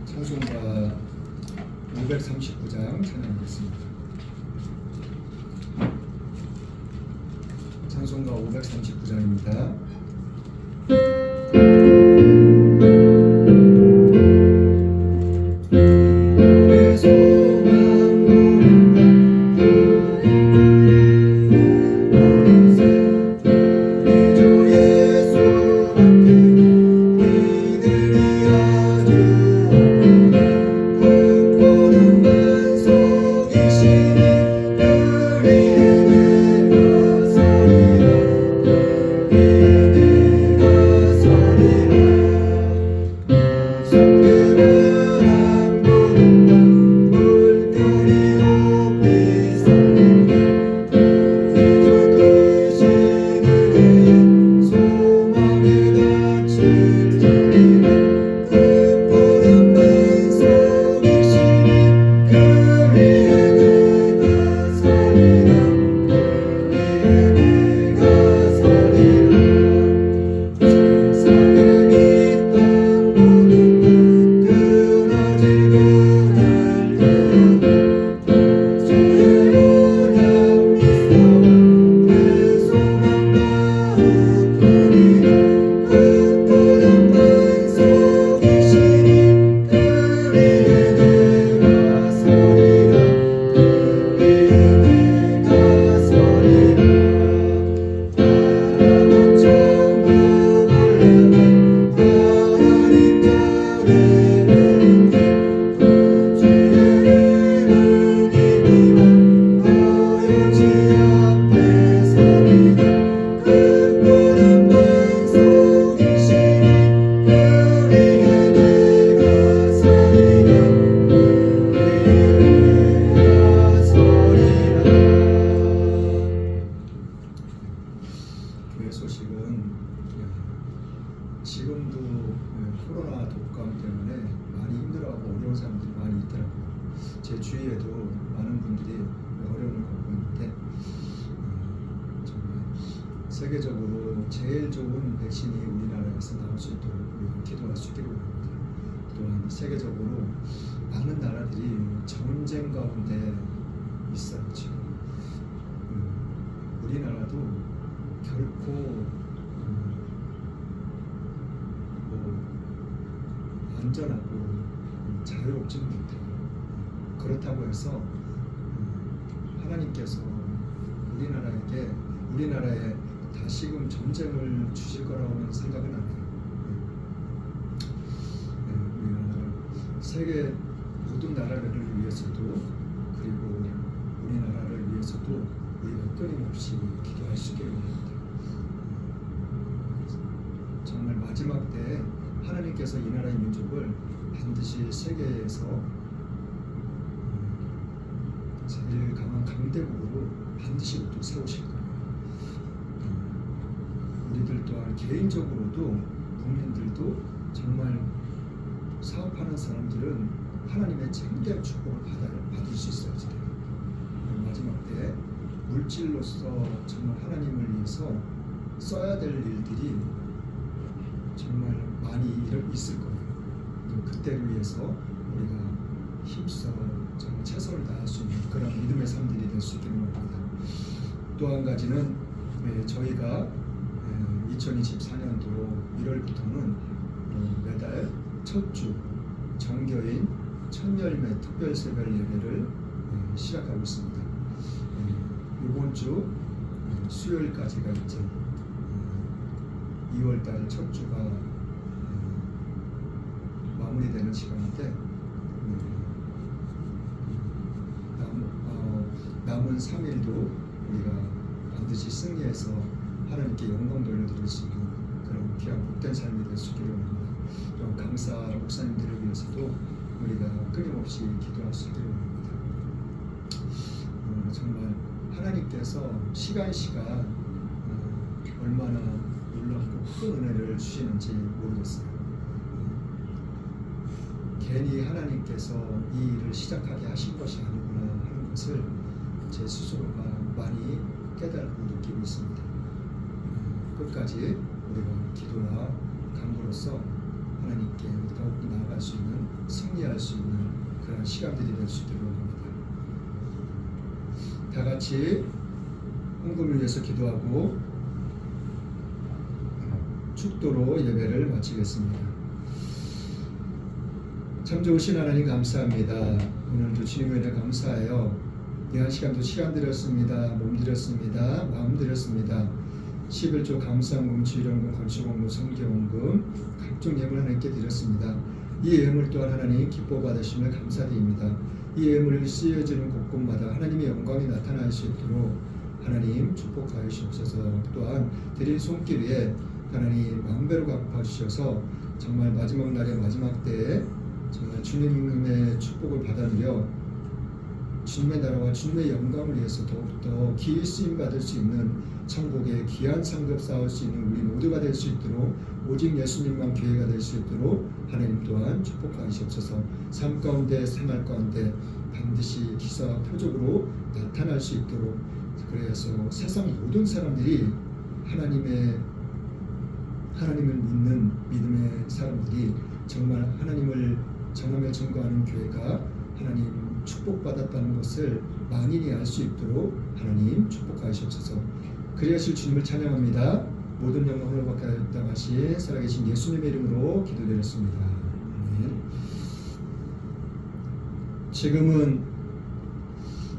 찬송가 539장 찬양하겠습니다. 찬송가 539장입니다. 제 주위에도 많은 분들이 어려움을 겪고 있는데 정말 세계적으로 제일 좋은 백신이 우리나라에서 나올 수 있도록 우리가 기도할 수 있기를 바랍니다. 또한 세계적으로 많은 나라들이 전쟁 가운데 있어요. 지금 우리나라도 결코 안전하고 자유롭지는 못해요. 그렇다고 해서 하나님께서 우리나라에 다시금 전쟁을 주실 거라고는 생각은 안 해요. 우리나라 세계 모든 나라를 위해서도 그리고 우리나라를 위해서도 우리가 끊임없이 기도할 수 있기를 바랍니다. 정말 마지막 때에 하나님께서 이 나라의 민족을 반드시 세계에서 제일 강한 강대국으로 반드시 또 세우실 거예요. 우리들 또한 개인적으로도 국민들도 정말 사업하는 사람들은 하나님의 창대한 축복을 받을 수 있어야 돼요. 마지막 때에 물질로서 정말 하나님을 위해서 써야 될 일들이 정말 많이 있을 거예요. 그때를 위해서 우리가 힘써 정말 최선을 다할 수 있는 그런 믿음의 삶들이 될 수 있기를 원합니다. 또 한 가지는 저희가 2024년도 1월부터는 매달 첫 주 정교인 천열매 특별 새벽 예배를 시작하고 있습니다. 이번 주 수요일까지가 이제 2월달 첫 주가 마무리되는 시간인데 남은 3일도 우리가 반드시 승리해서 하나님께 영광 돌려드릴 수 있는 그런 귀한 복된 삶이 될 수 있기를 원합니다. 또 강사 목사님들을 위해서도 우리가 끊임없이 기도할 수 있기를 원합니다. 정말 하나님께서 시간 얼마나 놀랍고 큰 은혜를 주시는지 모르겠어요. 괜히 하나님께서 이 일을 시작하게 하신 것이 아니구나 하는 것을 제 스스로가 많이 깨닫고 느끼고 있습니다. 끝까지 우리가 기도와 간구로서 하나님께 더욱 나아갈 수 있는, 승리할 수 있는 그런 시간들이 될 수 있도록 합니다. 다 같이 헌금을 위해서 기도하고 축도로 예배를 마치겠습니다. 참 좋으신 하나님 감사합니다. 오늘도 주님의 은혜 감사해요. 이 한 시간도 시간 드렸습니다. 몸 드렸습니다. 마음 드렸습니다. 11조 감사원금, 주일원금, 건축원금, 성교원금 각종 예물 하나님께 드렸습니다. 이 예물 또한 하나님 기뻐 받으시며 감사드립니다. 이 예물을 쓰여지는 곳곳마다 하나님의 영광이 나타날 수 있도록 하나님 축복하여 주옵소서. 또한 드린 손길 위에 하나님 만배로 갚아주셔서 정말 마지막 날의 마지막 때에 정말 주님의 축복을 받아 누려 주님의 나라와 주님의 영광을 위해서 더욱더 기일 쓰임 받을 수 있는 천국의 귀한 상급 쌓을 수 있는 우리 모두가 될 수 있도록, 오직 예수님만 교회가 될 수 있도록 하나님 또한 축복하시옵소서. 삶 가운데 생활 가운데 반드시 기사와 표적으로 나타날 수 있도록, 그래서 세상 모든 사람들이 하나님을 믿는 믿음의 사람들이 정말 하나님을 전하며 증거하는 교회가 하나님 축복받았다는 것을 만인이 알 수 있도록 하나님 축복하시옵소서. 그리하실 주님을 찬양합니다. 모든 영광을 받게 살아계신 예수님의 이름으로 기도드렸습니다. 아멘. 지금은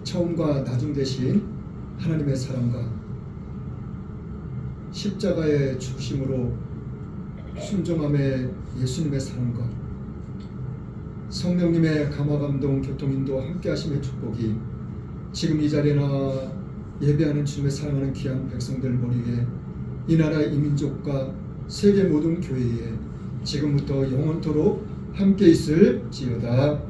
처음과 나중 되신 하나님의 사랑과 십자가의 죽으심으로 순종함의 예수님의 사랑과 성령님의 감화감동 교통인도 함께하심의 축복이 지금 이 자리나 예배하는 주님의 사랑하는 귀한 백성들 머리 위에 이 나라 이 민족과 세계 모든 교회에 지금부터 영원토록 함께 있을지어다.